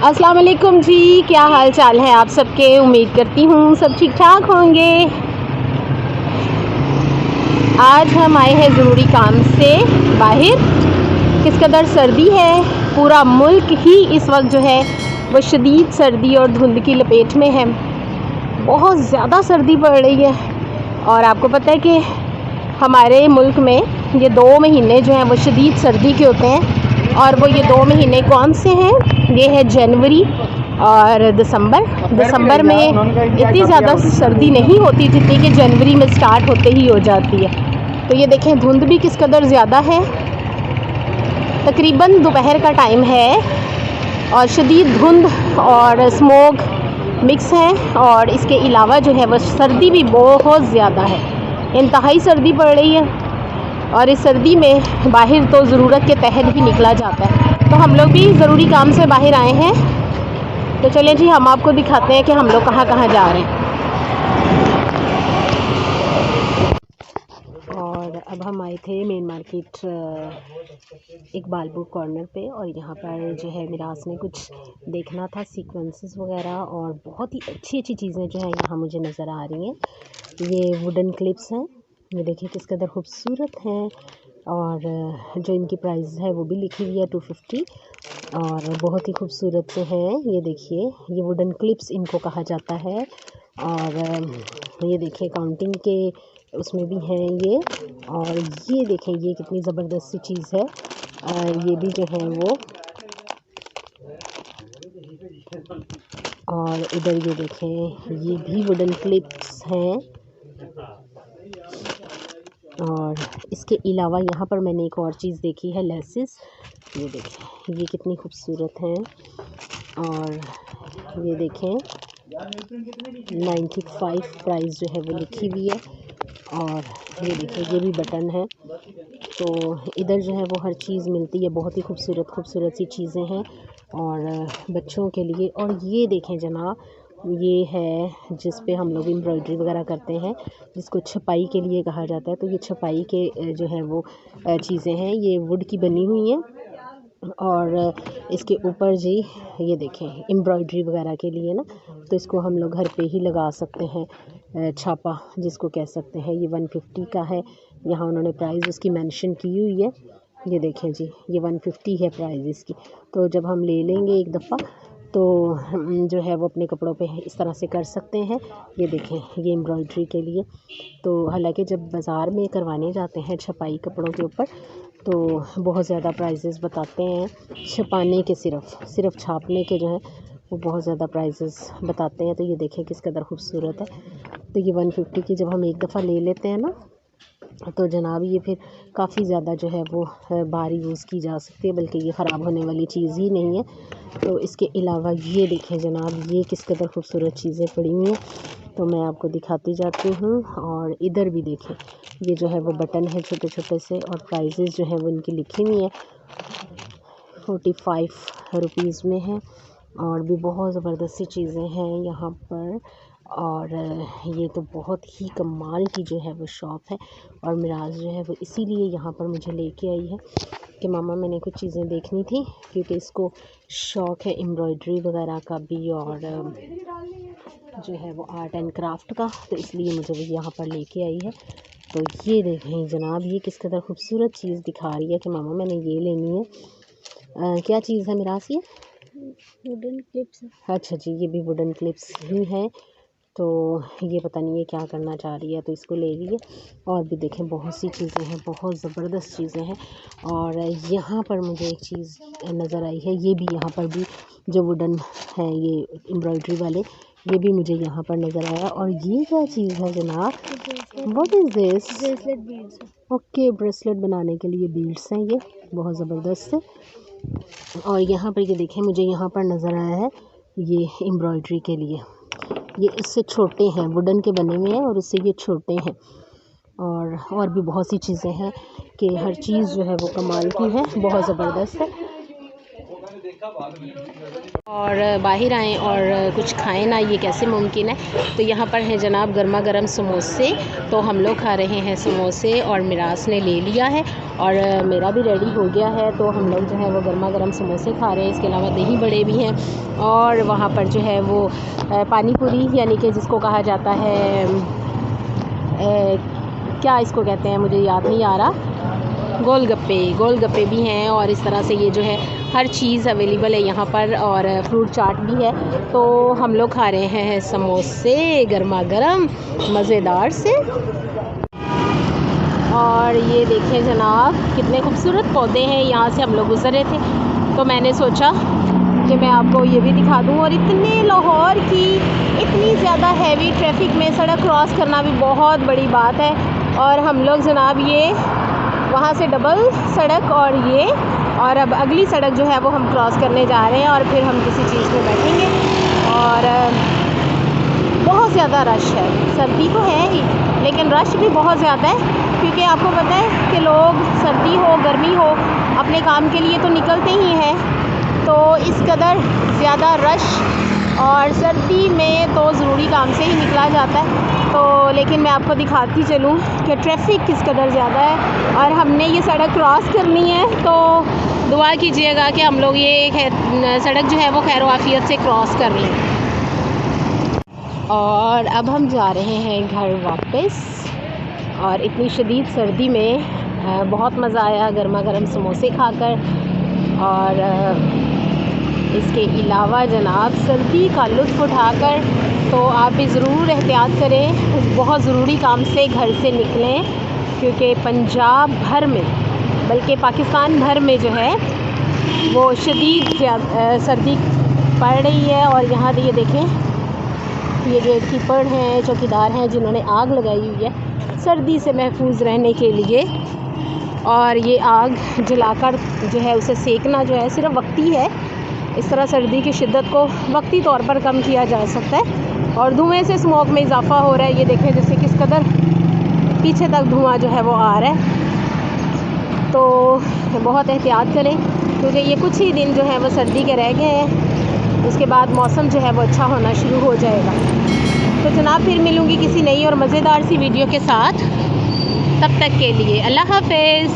अस्सलाम वालेकुम जी, क्या हाल चाल है आप सबके। उम्मीद करती हूँ सब ठीक ठाक होंगे। आज हम आए हैं ज़रूरी काम से बाहर। किस कदर सर्दी है, पूरा मुल्क ही इस वक्त जो है वो शदीद सर्दी और धुंध की लपेट में है। बहुत ज़्यादा सर्दी पड़ रही है और आपको पता है कि हमारे मुल्क में ये 2 महीने जो हैं वो शदीद सर्दी के होते हैं। और वो ये 2 महीने कौन से हैं? ये है जनवरी और दिसंबर। दिसंबर में इतनी ज़्यादा सर्दी नहीं होती जितनी कि जनवरी में स्टार्ट होते ही हो जाती है। तो ये देखें धुंध भी किस कदर ज़्यादा है। तकरीबन दोपहर का टाइम है और शदीद धुंध और स्मोक मिक्स है। और इसके अलावा जो है वह सर्दी भी बहुत ज़्यादा है, इंतहाई सर्दी पड़ रही है। और इस सर्दी में बाहर तो ज़रूरत के तहत ही निकला जाता है। तो हम लोग भी ज़रूरी काम से बाहर आए हैं। तो चलें जी, हम आपको दिखाते हैं कि हम लोग कहाँ कहाँ जा रहे हैं। और अब हम आए थे main market Iqbal book corner पे। और यहाँ पर जो है मिराज ने कुछ देखना था, सीक्वेंसेस वगैरह, और बहुत ही अच्छी अच्छी चीज़ें जो है यहाँ मुझे नज़र आ रही हैं। ये वुडन क्लिप्स हैं, ये देखिए किस कदर खूबसूरत हैं। और जो इनकी प्राइस है वो भी लिखी हुई है 250 और बहुत ही खूबसूरत से हैं। ये देखिए, ये वुडन क्लिप्स इनको कहा जाता है। और ये देखिए काउंटिंग के उसमें भी हैं ये। और ये देखें ये कितनी ज़बरदस्त सी चीज़ है। ये भी जो है वो, और इधर ये देखें ये भी वुडन क्लिप्स हैं। और इसके अलावा यहाँ पर मैंने एक और चीज़ देखी है, लेसेस। ये देखें ये कितनी खूबसूरत हैं। और ये देखें 95 प्राइस जो है वो लिखी हुई है। और ये देखिए ये भी बटन है। तो इधर जो है वो हर चीज़ मिलती है, बहुत ही खूबसूरत खूबसूरत सी चीज़ें हैं और बच्चों के लिए। और ये देखें जनाब, ये है जिस पे हम लोग एम्ब्रॉयडरी वगैरह करते हैं, जिसको छपाई के लिए कहा जाता है। तो ये छपाई के जो है वो चीज़ें हैं, ये वुड की बनी हुई हैं। और इसके ऊपर जी ये देखें एम्ब्रॉयडरी वगैरह के लिए ना, तो इसको हम लोग घर पे ही लगा सकते हैं, छापा जिसको कह सकते हैं। ये 150 का है। यहाँ उन्होंने प्राइस उसकी मेंशन की हुई है। ये देखें जी, ये 150 है प्राइस इसकी। तो जब हम ले लेंगे एक दफ़ा तो जो है वो अपने कपड़ों पे इस तरह से कर सकते हैं। ये देखें ये एम्ब्रॉयडरी के लिए। तो हालांकि जब बाज़ार में करवाने जाते हैं छपाई कपड़ों के ऊपर तो बहुत ज़्यादा प्राइसेस बताते हैं। छपाने के सिर्फ छापने के जो है वो बहुत ज़्यादा प्राइसेस बताते हैं। तो ये देखें किस कदर खूबसूरत है। तो ये 150 की जब हम एक दफ़ा ले लेते हैं ना, तो जनाब ये फिर काफ़ी ज़्यादा जो है वो बार यूज़ की जा सकती है, बल्कि ये ख़राब होने वाली चीज़ ही नहीं है। तो इसके अलावा ये देखें जनाब, ये किस कदर खूबसूरत चीज़ें पड़ी हुई हैं, तो मैं आपको दिखाती जाती हूँ। और इधर भी देखें ये जो है वो बटन है छोटे छोटे से, और प्राइजेज़ जो है वो इनकी लिखी हुई है 45 रुपीज़ में है। और भी बहुत ज़बरदस्त सी चीज़ें हैं यहाँ पर। और ये तो बहुत ही कमाल की जो है वो शॉप है। और मिराज जो है वो इसीलिए यहाँ पर मुझे लेके आई है कि मामा मैंने कुछ चीज़ें देखनी थी, क्योंकि इसको शौक़ है एम्ब्रॉयडरी वगैरह का भी और जो है वो आर्ट एंड क्राफ्ट का, तो इसलिए मुझे वो यहाँ पर लेके आई है। तो ये देखें जनाब, ये किस कदर खूबसूरत चीज़ दिखा रही है कि मामा मैंने ये लेनी है। क्या चीज़ है मिराज? ये वुडन क्लिप्स। अच्छा जी, ये भी वुडन क्लिप्स ही है। तो ये पता नहीं है क्या करना चाह रही है, तो इसको ले लिए। और भी देखें बहुत सी चीज़ें हैं, बहुत ज़बरदस्त चीज़ें हैं। और यहाँ पर मुझे एक चीज़ नज़र आई है, ये भी यहाँ पर भी जो वुडन है ये एम्ब्रॉयडरी वाले, ये भी मुझे यहाँ पर नज़र आया। और ये क्या चीज़ है जनाब? What is this? Bracelet beads. Okay, bracelet बनाने के लिए बीड्स हैं ये, बहुत ज़बरदस्त है। और यहाँ पर ये देखें मुझे यहाँ पर नज़र आया है ये एम्ब्रॉयडरी के लिए, ये इससे छोटे हैं, वुडन के बने हुए हैं और उससे ये छोटे हैं। और भी बहुत सी चीज़ें हैं कि हर चीज़ जो है वो कमाल की है, बहुत ज़बरदस्त है। और बाहर आएँ और कुछ खाएं ना, ये कैसे मुमकिन है। तो यहाँ पर है जनाब गर्मा गर्म समोसे। तो हम लोग खा रहे हैं समोसे और मिराज ने ले लिया है। और मेरा भी रेडी हो गया है। तो हम लोग जो है वो गर्मा गर्म समोसे खा रहे हैं। इसके अलावा दही बड़े भी हैं और वहाँ पर जो है वो पानी पूरी यानी कि जिसको कहा जाता है क्या इसको कहते हैं मुझे याद नहीं आ रहा, गोलगप्पे भी हैं। और इस तरह से ये जो है हर चीज़ अवेलेबल है यहाँ पर और फ्रूट चाट भी है। तो हम लोग खा रहे हैं समोसे गर्मा गर्म मज़ेदार से। और ये देखें जनाब कितने खूबसूरत पौधे हैं। यहाँ से हम लोग गुज़र रहे थे तो मैंने सोचा कि मैं आपको ये भी दिखा दूँ। और इतने लाहौर की इतनी ज़्यादा हैवी ट्रैफिक में सड़क क्रॉस करना भी बहुत बड़ी बात है। और हम लोग जनाब ये वहाँ से डबल सड़क और अब अगली सड़क जो है वो हम क्रॉस करने जा रहे हैं और फिर हम किसी चीज़ में बैठेंगे। और बहुत ज़्यादा रश है, सर्दी तो है ही लेकिन रश भी बहुत ज़्यादा है क्योंकि आपको पता है कि लोग सर्दी हो गर्मी हो अपने काम के लिए तो निकलते ही हैं। तो इस कदर ज़्यादा रश और सर्दी में तो ज़रूरी काम से ही निकला जाता है। तो लेकिन मैं आपको दिखाती चलूँ कि ट्रैफिक किस कदर ज़्यादा है और हमने ये सड़क क्रॉस करनी है। तो दुआ कीजिएगा कि हम लोग ये सड़क जो है वो खैर आफियत से क्रॉस कर लें। और अब हम जा रहे हैं घर वापस। और इतनी शदीद सर्दी में बहुत मज़ा आया गर्मा गर्म समोसे खाकर। और इसके अलावा जनाब सर्दी का लुत्फ़ उठाकर तो आप भी ज़रूर एहतियात करें, बहुत ज़रूरी काम से घर से निकलें क्योंकि पंजाब भर में बल्कि पाकिस्तान भर में जो है वो शदीद सर्दी पड़ रही है। और यहाँ ये देखें ये गेट कीपर हैं, चौकीदार हैं जिन्होंने आग लगाई हुई है सर्दी से महफूज रहने के लिए। और ये आग जलाकर जो है उसे सेकना जो है सिर्फ वक्ती है। इस तरह सर्दी की शिद्दत को वक्ती तौर पर कम किया जा सकता है। और धुएं से स्मोक में इजाफ़ा हो रहा है। ये देखें जैसे किस कदर पीछे तक धुआं जो है वो आ रहा है। तो बहुत एहतियात करें क्योंकि ये कुछ ही दिन जो है वो सर्दी के रह गए हैं, उसके बाद मौसम जो है वो अच्छा होना शुरू हो जाएगा। तो जनाब फिर मिलूँगी किसी नई और मज़ेदार सी वीडियो के साथ, तब तक के लिए अल्लाह हाफ़िज़।